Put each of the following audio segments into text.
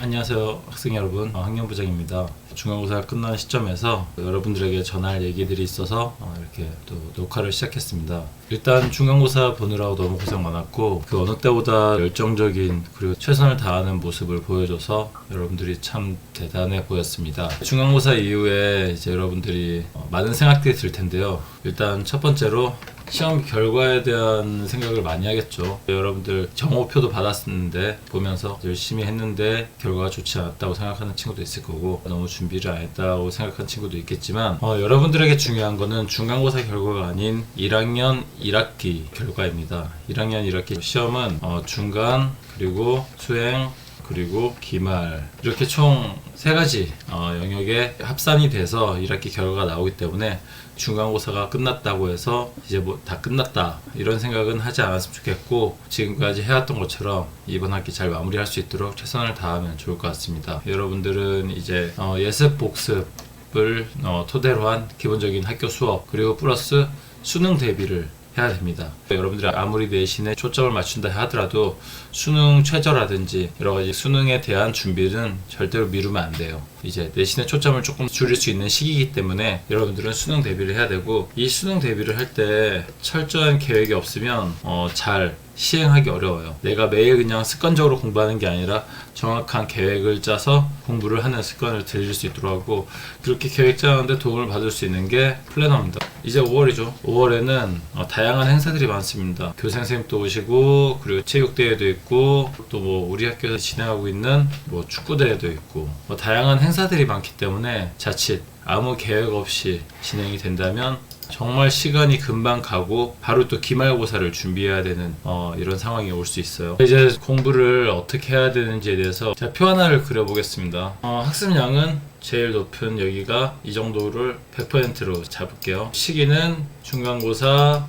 안녕하세요 학생 여러분, 학년부장입니다. 중간고사가 끝난 시점에서 여러분들에게 전할 얘기들이 있어서 이렇게 또 녹화를 시작했습니다. 일단 중간고사 보느라고 너무 고생 많았고, 그 어느 때보다 열정적인 그리고 최선을 다하는 모습을 보여줘서 여러분들이 참 대단해 보였습니다. 중간고사 이후에 이제 여러분들이 많은 생각들이 들 텐데요. 일단 첫 번째로 시험 결과에 대한 생각을 많이 하겠죠. 여러분들 정오표도 받았는데 보면서 열심히 했는데 결과가 좋지 않았다고 생각하는 친구도 있을 거고, 너무 준비를 안 했다고 생각하는 친구도 있겠지만, 여러분들에게 중요한 거는 중간고사 결과가 아닌 1학년 1학기 결과입니다. 1학년 1학기 시험은 중간, 그리고 수행, 그리고 기말, 이렇게 총 3가지 영역에 합산이 돼서 1학기 결과가 나오기 때문에 중간고사가 끝났다고 해서 이제 뭐 다 끝났다 이런 생각은 하지 않았으면 좋겠고, 지금까지 해왔던 것처럼 이번 학기 잘 마무리할 수 있도록 최선을 다하면 좋을 것 같습니다. 여러분들은 이제 예습 복습을 토대로 한 기본적인 학교 수업, 그리고 플러스 수능 대비를 해야 됩니다. 여러분들이 아무리 내신에 초점을 맞춘다 하더라도 수능 최저라든지 여러가지 수능에 대한 준비는 절대로 미루면 안 돼요. 이제 내신의 초점을 조금 줄일 수 있는 시기이기 때문에 여러분들은 수능 대비를 해야 되고, 이 수능 대비를 할 때 철저한 계획이 없으면 잘 시행하기 어려워요. 내가 매일 그냥 습관적으로 공부하는 게 아니라 정확한 계획을 짜서 공부를 하는 습관을 들일 수 있도록 하고, 그렇게 계획 짜는데 도움을 받을 수 있는 게 플래너입니다. 이제 5월이죠. 5월에는 다양한 행사들이 많습니다. 교생 선생님도 오시고, 그리고 체육대회도 있고, 또 뭐 우리 학교에서 진행하고 있는 뭐 축구대회도 있고, 다양한 행사들이 많기 때문에 자칫 아무 계획 없이 진행이 된다면 정말 시간이 금방 가고 바로 또 기말고사를 준비해야 되는 이런 상황이 올 수 있어요. 이제 공부를 어떻게 해야 되는지에 대해서 제가 표 하나를 그려보겠습니다. 학습량은 제일 높은 여기가 이 정도를 100%로 잡을게요. 시기는 중간고사,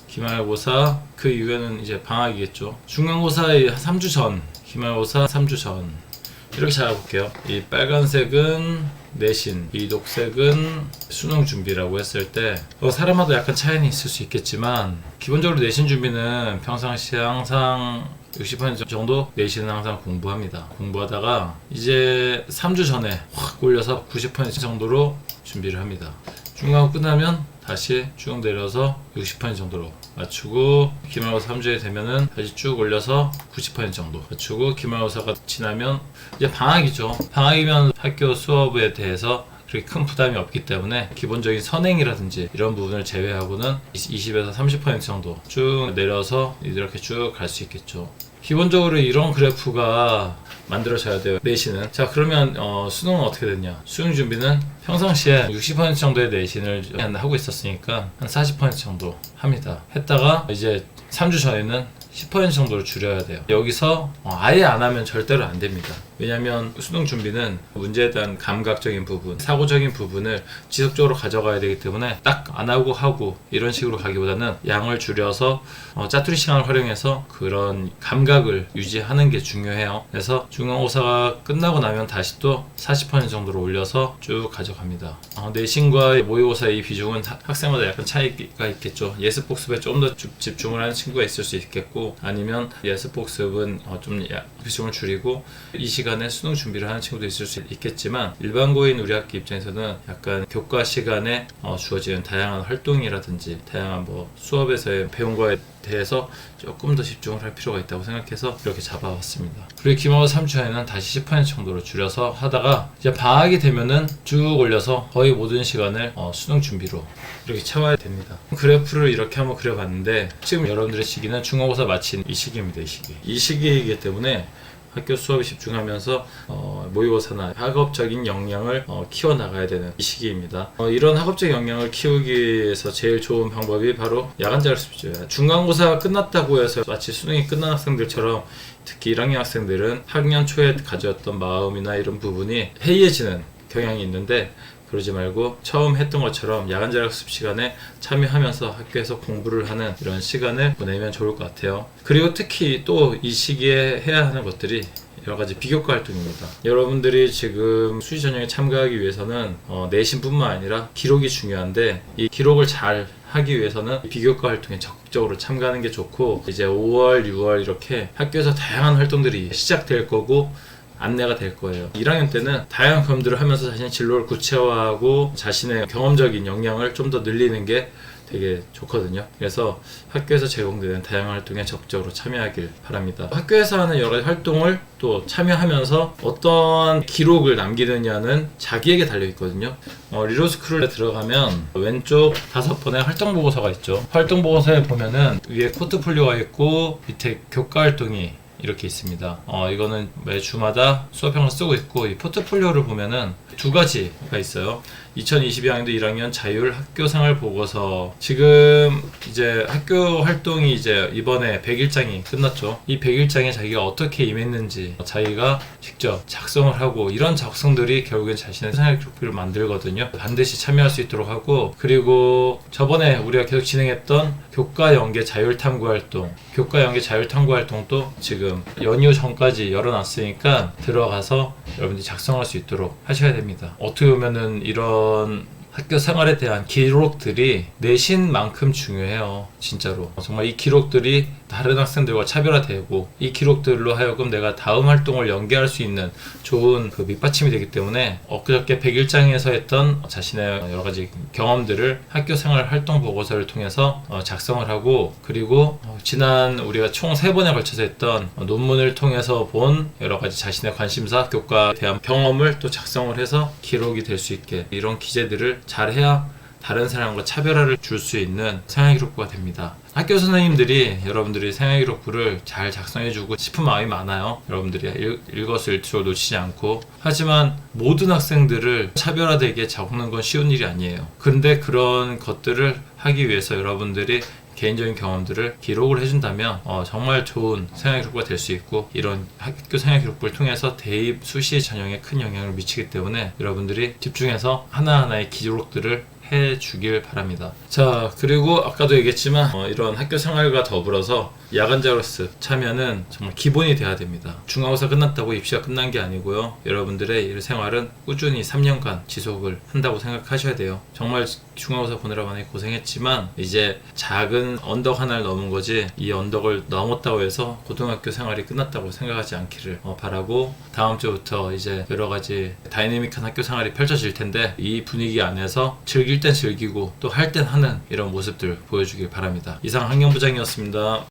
기말고사, 그 이후에는 이제 방학이겠죠. 중간고사의 3주 전, 기말고사 3주 전, 이렇게 잡아볼게요. 이 빨간색은 내신, 이 녹색은 수능 준비라고 했을 때 사람마다 약간 차이는 있을 수 있겠지만, 기본적으로 내신 준비는 평상시에 항상 60% 정도 내신은 항상 공부합니다. 공부하다가 이제 3주 전에 확 올려서 90% 정도로 준비를 합니다. 중간고 끝나면 다시 쭉 내려서 60% 정도로 맞추고, 기말고사 3주에 되면은 다시 쭉 올려서 90% 정도 맞추고, 기말고사가 지나면 이제 방학이죠. 방학이면 학교 수업에 대해서 그렇게 큰 부담이 없기 때문에 기본적인 선행이라든지 이런 부분을 제외하고는 20에서 30% 정도 쭉 내려서 이렇게 쭉 갈 수 있겠죠. 기본적으로 이런 그래프가 만들어져야 돼요, 내신은. 자, 그러면 수능은 어떻게 됐냐? 수능 준비는 평상시에 60% 정도의 내신을 하고 있었으니까 한 40% 정도 합니다. 했다가 이제 3주 전에는 10% 정도로 줄여야 돼요. 여기서 아예 안 하면 절대로 안 됩니다. 왜냐면 수능 준비는 문제에 대한 감각적인 부분, 사고적인 부분을 지속적으로 가져가야 되기 때문에 딱 안 하고 이런 식으로 가기보다는 양을 줄여서 짜투리 시간을 활용해서 그런 감각을 유지하는 게 중요해요. 그래서 중간고사가 끝나고 나면 다시 또 40% 정도로 올려서 쭉 가져갑니다. 내신과 모의고사 이 비중은 학생마다 약간 차이가 있겠죠. 예습 복습에 좀 더 집중을 하는 친구가 있을 수 있겠고, 아니면 예습 복습은 좀 비중을 줄이고 이 시간에 수능 준비를 하는 친구도 있을 수 있겠지만, 일반고인 우리 학기 입장에서는 약간 교과 시간에 주어지는 다양한 활동이라든지 다양한 뭐 수업에서의 배운 거에 대해서 조금 더 집중을 할 필요가 있다고 생각해서 이렇게 잡아왔습니다. 그리고 기말고사 3주에는 다시 10% 정도로 줄여서 하다가 이제 방학이 되면은 쭉 올려서 거의 모든 시간을 수능 준비로 이렇게 채워야 됩니다. 그래프를 이렇게 한번 그려봤는데, 지금 여러분들의 시기는 중간고사 마친 이 시기입니다. 이 시기이기 때문에 학교 수업에 집중하면서 모의고사나 학업적인 역량을 키워나가야 되는 이 시기입니다. 이런 학업적 역량을 키우기 위해서 제일 좋은 방법이 바로 야간자율습이죠. 중간고사가 끝났다고 해서 마치 수능이 끝난 학생들처럼, 특히 1학년 학생들은 학년 초에 가졌던 마음이나 이런 부분이 해이해지는 경향이 있는데, 그러지 말고 처음 했던 것처럼 야간자율학습 시간에 참여하면서 학교에서 공부를 하는 이런 시간을 보내면 좋을 것 같아요. 그리고 특히 또 이 시기에 해야 하는 것들이 여러가지 비교과 활동입니다. 여러분들이 지금 수시 전형에 참가하기 위해서는 내신뿐만 아니라 기록이 중요한데, 이 기록을 잘 하기 위해서는 비교과 활동에 적극적으로 참가하는 게 좋고, 이제 5월, 6월 이렇게 학교에서 다양한 활동들이 시작될 거고, 안내가 될 거예요. 1학년 때는 다양한 경험들을 하면서 자신의 진로를 구체화하고 자신의 경험적인 역량을 좀 더 늘리는 게 되게 좋거든요. 그래서 학교에서 제공되는 다양한 활동에 적극적으로 참여하길 바랍니다. 학교에서 하는 여러 가지 활동을 또 참여하면서 어떤 기록을 남기느냐는 자기에게 달려있거든요. 리로스쿨에 들어가면 왼쪽 5번의 활동보고서가 있죠. 활동보고서에 보면은 위에 포트폴리오가 있고 밑에 교과활동이 이렇게 있습니다. 이거는 매 주마다 수업형을 쓰고 있고, 이 포트폴리오를 보면은 2가지가 있어요. 2022학년도 1학년 자율 학교생활 보고서. 지금 이제 학교 활동이 이제 이번에 100일장이 끝났죠. 이 100일장에 자기가 어떻게 임했는지 자기가 직접 작성을 하고, 이런 작성들이 결국엔 자신의 생활 기록부를 만들거든요. 반드시 참여할 수 있도록 하고, 그리고 저번에 우리가 계속 진행했던 교과 연계 자율 탐구 활동, 교과 연계 자율 탐구 활동도 지금 연휴 전까지 열어놨으니까 들어가서 여러분들이 작성할 수 있도록 하셔야 됩니다. 어떻게 보면은 이런 학교 생활에 대한 기록들이 내신만큼 중요해요. 진짜로. 정말 이 기록들이 다른 학생들과 차별화되고, 이 기록들로 하여금 내가 다음 활동을 연계할 수 있는 좋은 그 밑받침이 되기 때문에, 엊그저께 100일장에서 했던 자신의 여러 가지 경험들을 학교 생활 활동 보고서를 통해서 작성을 하고, 그리고 지난 우리가 총 3번에 걸쳐서 했던 논문을 통해서 본 여러 가지 자신의 관심사, 교과에 대한 경험을 또 작성을 해서 기록이 될 수 있게, 이런 기재들을 잘 해야 다른 사람과 차별화를 줄 수 있는 생활기록부가 됩니다. 학교 선생님들이 여러분들이 생활기록부를 잘 작성해주고 싶은 마음이 많아요. 여러분들이 일거수일투족을 놓치지 않고. 하지만 모든 학생들을 차별화되게 적는 건 쉬운 일이 아니에요. 근데 그런 것들을 하기 위해서 여러분들이 개인적인 경험들을 기록을 해준다면 정말 좋은 생활기록부가 될 수 있고, 이런 학교 생활기록부를 통해서 대입 수시 전형에 큰 영향을 미치기 때문에 여러분들이 집중해서 하나하나의 기록들을 해주길 바랍니다. 자, 그리고 아까도 얘기했지만 이런 학교 생활과 더불어서 야간 자율학습 참여는 정말 기본이 돼야 됩니다. 중간고사 끝났다고 입시가 끝난 게 아니고요. 여러분들의 이 생활은 꾸준히 3년간 지속을 한다고 생각하셔야 돼요. 정말 중간고사 보느라 많이 고생했지만 이제 작은 언덕 하나를 넘은 거지, 이 언덕을 넘었다고 해서 고등학교 생활이 끝났다고 생각하지 않기를 바라고, 다음 주부터 이제 여러 가지 다이내믹한 학교 생활이 펼쳐질 텐데, 이 분위기 안에서 즐길 땐 즐기고 또 할 땐 하는 이런 모습들 보여주길 바랍니다. 이상 학년부장이었습니다.